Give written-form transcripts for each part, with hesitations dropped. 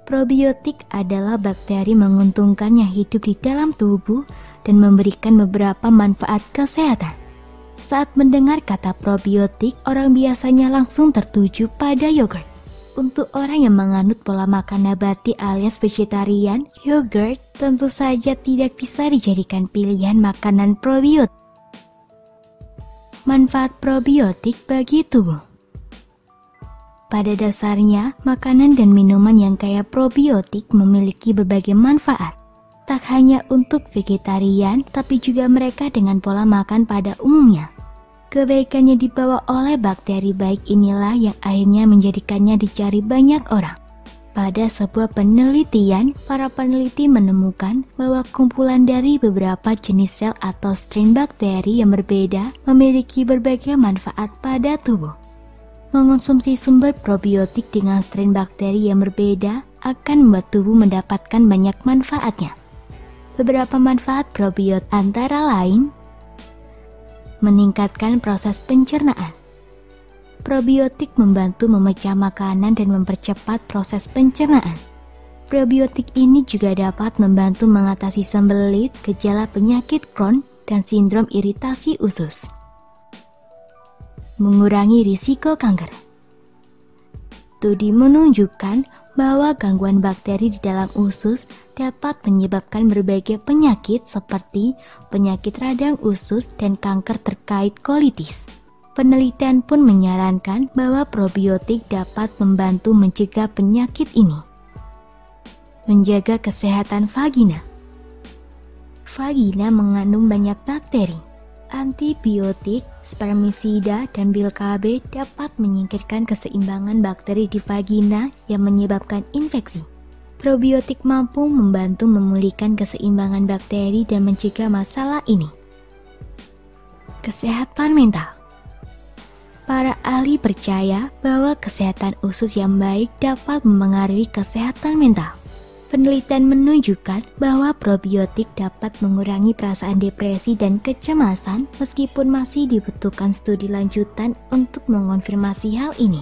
Probiotik adalah bakteri menguntungkan yang hidup di dalam tubuh dan memberikan beberapa manfaat kesehatan. Saat mendengar kata probiotik, orang biasanya langsung tertuju pada yogurt. Untuk orang yang menganut pola makan nabati alias vegetarian, yogurt tentu saja tidak bisa dijadikan pilihan makanan probiotik. Manfaat probiotik bagi tubuh. Pada dasarnya, makanan dan minuman yang kaya probiotik memiliki berbagai manfaat. Tak hanya untuk vegetarian, tapi juga mereka dengan pola makan pada umumnya. Kebaikannya dibawa oleh bakteri baik inilah yang akhirnya menjadikannya dicari banyak orang. Pada sebuah penelitian, para peneliti menemukan bahwa kumpulan dari beberapa jenis sel atau strain bakteri yang berbeda memiliki berbagai manfaat pada tubuh. Mengonsumsi sumber probiotik dengan strain bakteri yang berbeda akan membuat tubuh mendapatkan banyak manfaatnya. Beberapa manfaat probiotik antara lain: meningkatkan proses pencernaan. Probiotik membantu memecah makanan dan mempercepat proses pencernaan. Probiotik ini juga dapat membantu mengatasi sembelit, gejala penyakit Crohn, dan sindrom iritasi usus. Mengurangi risiko kanker. Studi menunjukkan bahwa gangguan bakteri di dalam usus dapat menyebabkan berbagai penyakit seperti penyakit radang usus dan kanker terkait kolitis. Penelitian pun menyarankan bahwa probiotik dapat membantu mencegah penyakit ini. Menjaga kesehatan vagina. Vagina mengandung banyak bakteri. Antibiotik, spermisida, dan bil-KB dapat menyingkirkan keseimbangan bakteri di vagina yang menyebabkan infeksi. Probiotik mampu membantu memulihkan keseimbangan bakteri dan mencegah masalah ini. Kesehatan mental. Para ahli percaya bahwa kesehatan usus yang baik dapat mempengaruhi kesehatan mental. Penelitian menunjukkan bahwa probiotik dapat mengurangi perasaan depresi dan kecemasan meskipun masih dibutuhkan studi lanjutan untuk mengonfirmasi hal ini.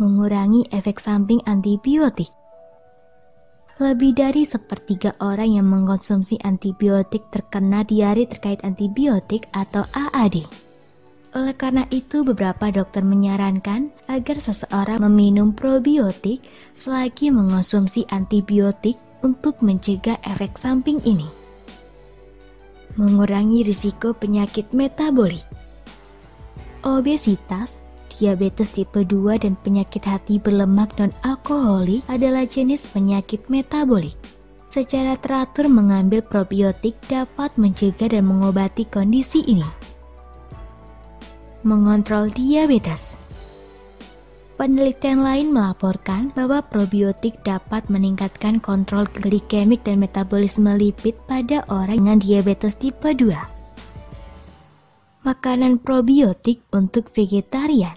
Mengurangi efek samping antibiotik. Lebih dari sepertiga orang yang mengkonsumsi antibiotik terkena diare terkait antibiotik atau AAD. Oleh karena itu, beberapa dokter menyarankan agar seseorang meminum probiotik selagi mengonsumsi antibiotik untuk mencegah efek samping ini. Mengurangi risiko penyakit metabolik. Obesitas, diabetes tipe 2, dan penyakit hati berlemak non-alkoholik adalah jenis penyakit metabolik. Secara teratur mengambil probiotik dapat mencegah dan mengobati kondisi ini. Mengontrol diabetes. Penelitian lain melaporkan bahwa probiotik dapat meningkatkan kontrol glikemik dan metabolisme lipid pada orang dengan diabetes tipe 2. Makanan probiotik untuk vegetarian.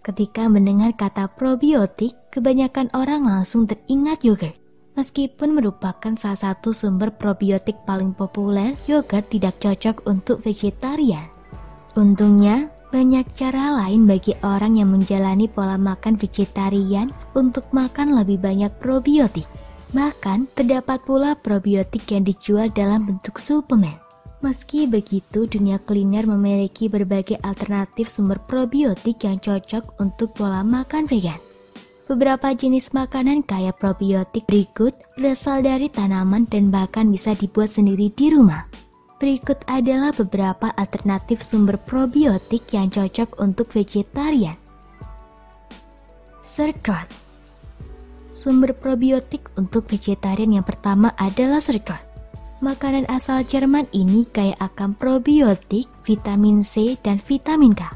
Ketika mendengar kata probiotik, kebanyakan orang langsung teringat yogurt. Meskipun merupakan salah satu sumber probiotik paling populer, yogurt tidak cocok untuk vegetarian. Untungnya, banyak cara lain bagi orang yang menjalani pola makan vegetarian untuk makan lebih banyak probiotik. Bahkan, terdapat pula probiotik yang dijual dalam bentuk suplemen. Meski begitu, dunia kuliner memiliki berbagai alternatif sumber probiotik yang cocok untuk pola makan vegan. Beberapa jenis makanan kaya probiotik berikut berasal dari tanaman dan bahkan bisa dibuat sendiri di rumah. Berikut adalah beberapa alternatif sumber probiotik yang cocok untuk vegetarian. Sauerkraut. Sumber probiotik untuk vegetarian yang pertama adalah sauerkraut. Makanan asal Jerman ini kaya akan probiotik, vitamin C, dan vitamin K.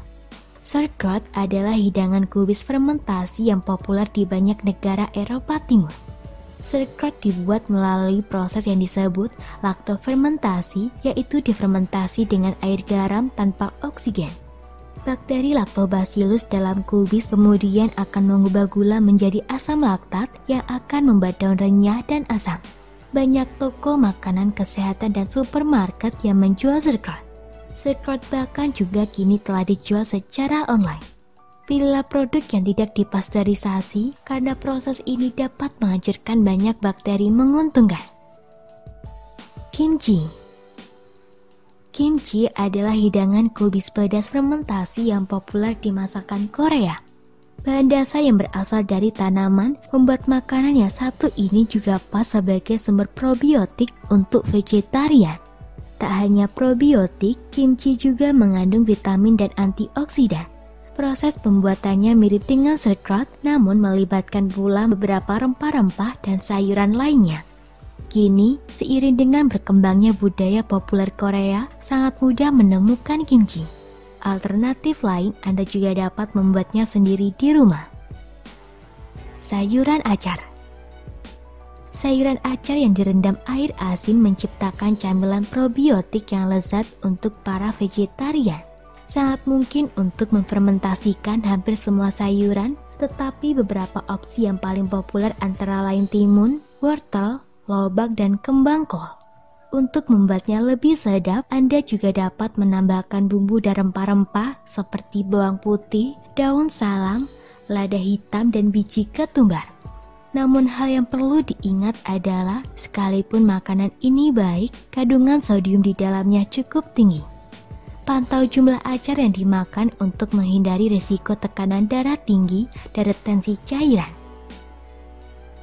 Sauerkraut adalah hidangan kubis fermentasi yang populer di banyak negara Eropa Timur. Sauerkraut dibuat melalui proses yang disebut laktofermentasi, yaitu difermentasi dengan air garam tanpa oksigen. Bakteri Lactobacillus dalam kubis kemudian akan mengubah gula menjadi asam laktat yang akan membuat daun renyah dan asam. Banyak toko makanan kesehatan dan supermarket yang menjual sauerkraut. Sauerkraut bahkan juga kini telah dijual secara online. Pilihlah produk yang tidak dipasteurisasi karena proses ini dapat menghancurkan banyak bakteri menguntungkan. Kimchi. Kimchi adalah hidangan kubis pedas fermentasi yang populer di masakan Korea. Bahan dasar yang berasal dari tanaman membuat makanan yang satu ini juga pas sebagai sumber probiotik untuk vegetarian. Tak hanya probiotik, kimchi juga mengandung vitamin dan antioksidan. Proses pembuatannya mirip dengan sauerkraut, namun melibatkan pula beberapa rempah-rempah dan sayuran lainnya. Kini, seiring dengan berkembangnya budaya populer Korea, sangat mudah menemukan kimchi. Alternatif lain, Anda juga dapat membuatnya sendiri di rumah. Sayuran acar. Sayuran acar yang direndam air asin menciptakan camilan probiotik yang lezat untuk para vegetarian. Sangat mungkin untuk memfermentasikan hampir semua sayuran, tetapi beberapa opsi yang paling populer antara lain timun, wortel, lobak, dan kembang kol. Untuk membuatnya lebih sedap, Anda juga dapat menambahkan bumbu dan rempah-rempah seperti bawang putih, daun salam, lada hitam, dan biji ketumbar. Namun hal yang perlu diingat adalah, sekalipun makanan ini baik, kandungan sodium di dalamnya cukup tinggi. Pantau jumlah acar yang dimakan untuk menghindari risiko tekanan darah tinggi dan retensi cairan.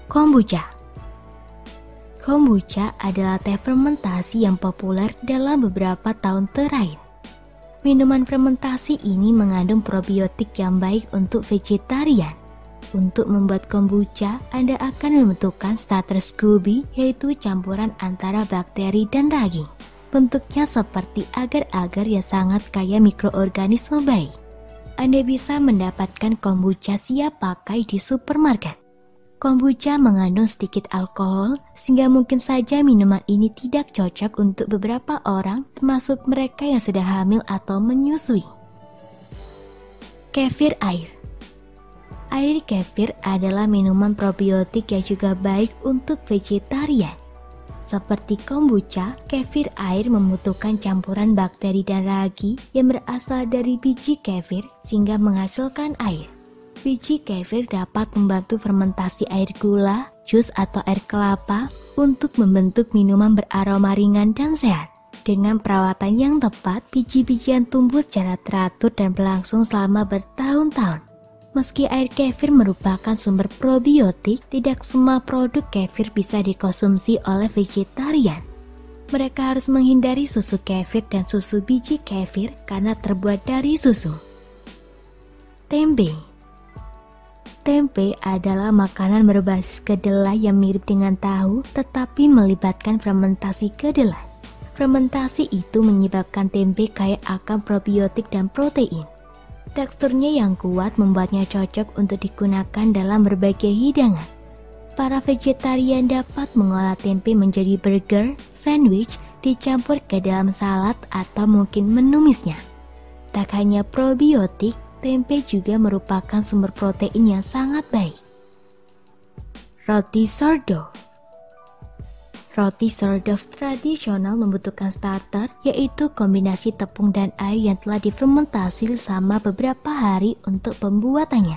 Kombucha. Kombucha adalah teh fermentasi yang populer dalam beberapa tahun terakhir. Minuman fermentasi ini mengandung probiotik yang baik untuk vegetarian. Untuk membuat kombucha, Anda akan membutuhkan starter SCOBY, yaitu campuran antara bakteri dan ragi. Bentuknya seperti agar-agar yang sangat kaya mikroorganisme baik. Anda bisa mendapatkan kombucha siap pakai di supermarket. Kombucha mengandung sedikit alkohol, sehingga mungkin saja minuman ini tidak cocok untuk beberapa orang, termasuk mereka yang sedang hamil atau menyusui. Kefir air. Air kefir adalah minuman probiotik yang juga baik untuk vegetarian. Seperti kombucha, kefir air membutuhkan campuran bakteri dan ragi yang berasal dari biji kefir sehingga menghasilkan air. Biji kefir dapat membantu fermentasi air gula, jus atau air kelapa untuk membentuk minuman beraroma ringan dan sehat. Dengan perawatan yang tepat, biji-bijian tumbuh secara teratur dan berlangsung selama bertahun-tahun. Meski air kefir merupakan sumber probiotik, tidak semua produk kefir bisa dikonsumsi oleh vegetarian. Mereka harus menghindari susu kefir dan susu biji kefir karena terbuat dari susu. Tempe. Tempe adalah makanan berbasis kedelai yang mirip dengan tahu, tetapi melibatkan fermentasi kedelai. Fermentasi itu menyebabkan tempe kaya akan probiotik dan protein. Teksturnya yang kuat membuatnya cocok untuk digunakan dalam berbagai hidangan. Para vegetarian dapat mengolah tempe menjadi burger, sandwich, dicampur ke dalam salad atau mungkin menumisnya. Tak hanya probiotik, tempe juga merupakan sumber protein yang sangat baik. Roti sourdough. Roti sourdough tradisional membutuhkan starter, yaitu kombinasi tepung dan air yang telah difermentasi selama beberapa hari untuk pembuatannya.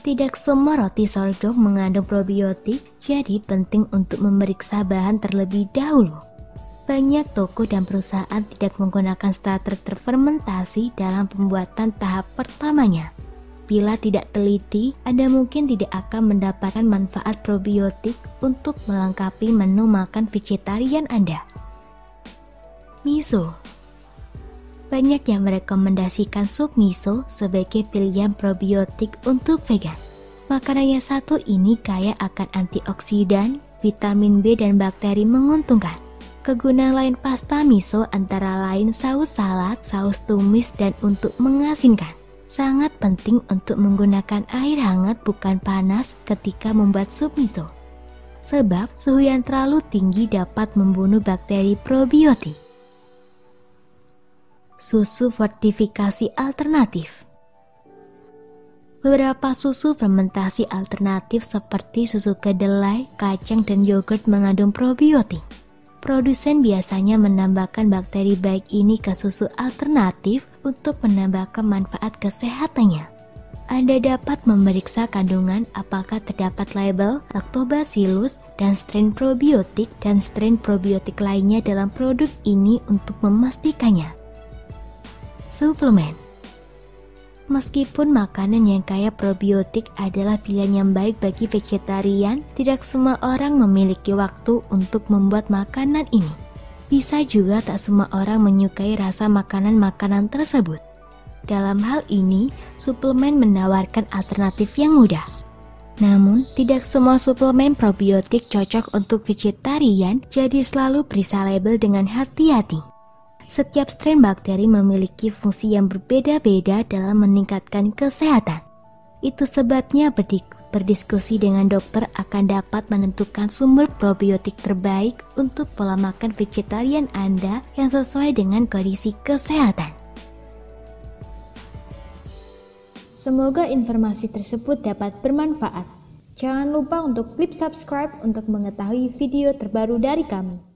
Tidak semua roti sourdough mengandung probiotik, jadi penting untuk memeriksa bahan terlebih dahulu. Banyak toko dan perusahaan tidak menggunakan starter terfermentasi dalam pembuatan tahap pertamanya. Bila tidak teliti, Anda mungkin tidak akan mendapatkan manfaat probiotik untuk melengkapi menu makan vegetarian Anda. Miso. Banyak yang merekomendasikan sup miso sebagai pilihan probiotik untuk vegan. Makanan yang satu ini kaya akan antioksidan, vitamin B dan bakteri menguntungkan. Kegunaan lain pasta miso antara lain saus salad, saus tumis, dan untuk mengasinkan. Sangat penting untuk menggunakan air hangat bukan panas ketika membuat sup miso. Sebab suhu yang terlalu tinggi dapat membunuh bakteri probiotik. Susu fortifikasi alternatif. Beberapa susu fermentasi alternatif seperti susu kedelai, kacang, dan yogurt mengandung probiotik. Produsen biasanya menambahkan bakteri baik ini ke susu alternatif untuk menambahkan manfaat kesehatannya. Anda dapat memeriksa kandungan apakah terdapat label Lactobacillus dan strain probiotik dan strain probiotik lainnya dalam produk ini untuk memastikannya. Suplemen. Meskipun makanan yang kaya probiotik adalah pilihan yang baik bagi vegetarian, tidak semua orang memiliki waktu untuk membuat makanan ini. Bisa juga tak semua orang menyukai rasa makanan-makanan tersebut. Dalam hal ini, suplemen menawarkan alternatif yang mudah. Namun, tidak semua suplemen probiotik cocok untuk vegetarian, jadi selalu periksa label dengan hati-hati. Setiap strain bakteri memiliki fungsi yang berbeda-beda dalam meningkatkan kesehatan. Itu sebabnya berdiskusi dengan dokter akan dapat menentukan sumber probiotik terbaik untuk pola makan vegetarian Anda yang sesuai dengan kondisi kesehatan. Semoga informasi tersebut dapat bermanfaat. Jangan lupa untuk klik subscribe untuk mengetahui video terbaru dari kami.